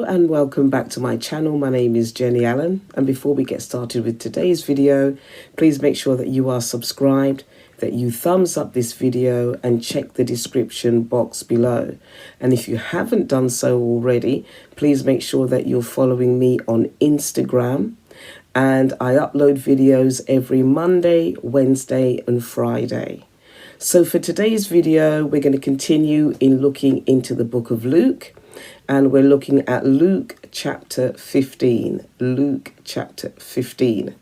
and welcome back to my channel. My name is Jenny Allen, and before we get started with today's video, please make sure that you are subscribed, that you thumbs up this video and check the description box below. And if you haven't done so already, please make sure that you're following me on Instagram, and I upload videos every Monday, Wednesday and Friday. So for today's video, we're going to continue in looking into the book of Luke, and we're looking at Luke chapter 15. Luke chapter 15.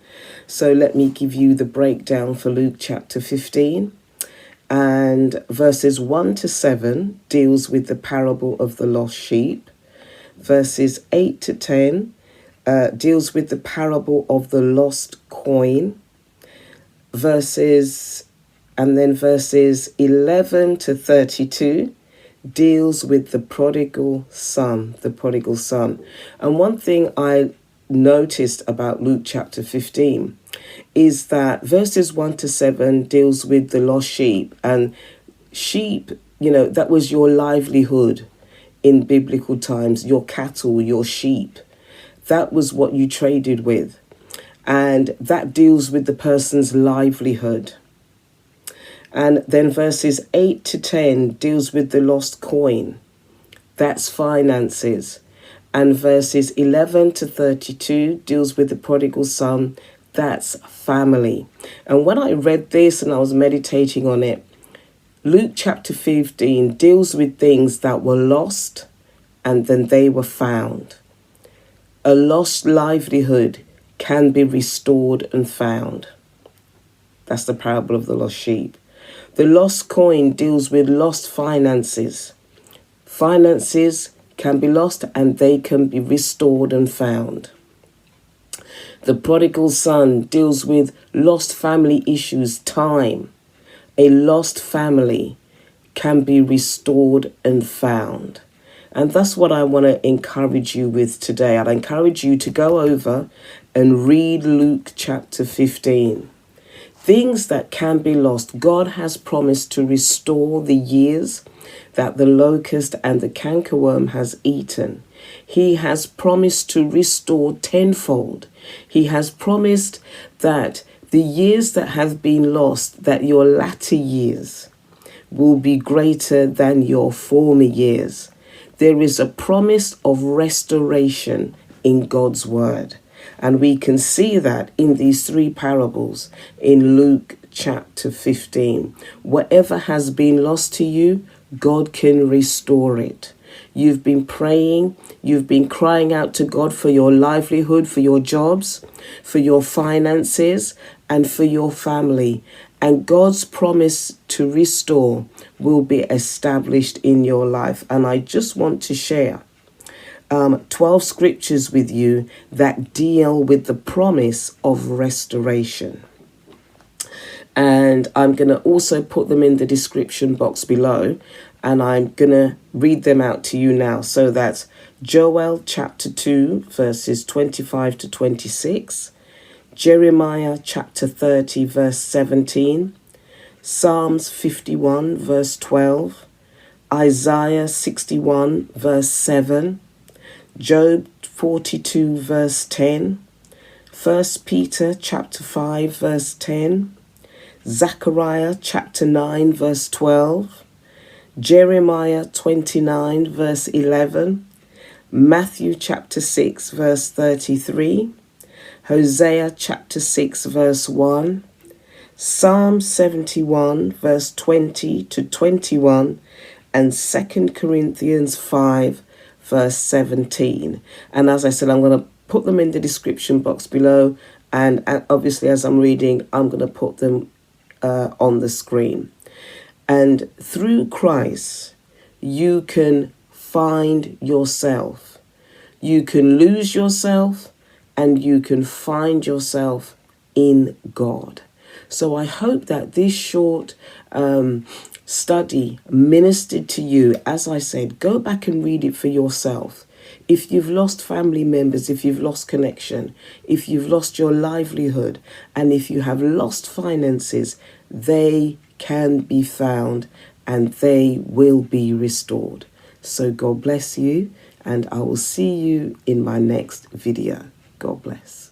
So let me give you the breakdown for Luke chapter 15. And verses 1 to 7 deals with the parable of the lost sheep. Verses 8 to 10 deals with the parable of the lost coin. Verses 11 to 32 deals with the prodigal son, And one thing I noticed about Luke chapter 15 is that verses 1 to 7 deals with the lost sheep. And sheep, that was your livelihood in biblical times, your cattle, your sheep. That was what you traded with. And that deals with the person's livelihood. And then verses 8 to 10 deals with the lost coin. That's finances. And verses 11 to 32 deals with the prodigal son. That's family. And when I read this and I was meditating on it, Luke chapter 15 deals with things that were lost and then they were found. A lost livelihood can be restored and found. That's the parable of the lost sheep. The lost coin deals with lost finances. Finances can be lost and they can be restored and found. The prodigal son deals with lost family issues, time. A lost family can be restored and found. And that's what I want to encourage you with today. I'd encourage you to go over and read Luke chapter 15. Things that can be lost. God has promised to restore the years that the locust and the cankerworm has eaten. He has promised to restore tenfold. He has promised that the years that have been lost, that your latter years will be greater than your former years. There is a promise of restoration in God's word. And we can see that in these three parables in Luke chapter 15. Whatever has been lost to you, God can restore it. You've been praying, you've been crying out to God for your livelihood, for your jobs, for your finances, and for your family. And God's promise to restore will be established in your life. And I just want to share 12 scriptures with you that deal with the promise of restoration. And I'm going to also put them in the description box below, and I'm going to read them out to you now. So that's Joel chapter 2, verses 25 to 26, Jeremiah chapter 30, verse 17, Psalms 51, verse 12, Isaiah 61, verse 7, Job 42 verse 10, 1 Peter chapter 5 verse 10, Zechariah chapter 9 verse 12, Jeremiah 29 verse 11, Matthew chapter 6 verse 33, Hosea chapter 6 verse 1, Psalm 71 verse 20 to 21, and 2 Corinthians 5 verse 17. And as I said, I'm going to put them in the description box below. And obviously, as I'm reading, I'm going to put them on the screen. And through Christ, you can find yourself. You can lose yourself and you can find yourself in God. So I hope that this short study ministered to you. As I said, go back and read it for yourself. If you've lost family members, if you've lost connection, if you've lost your livelihood, and if you have lost finances, they can be found and they will be restored. So God bless you and I will see you in my next video. God bless.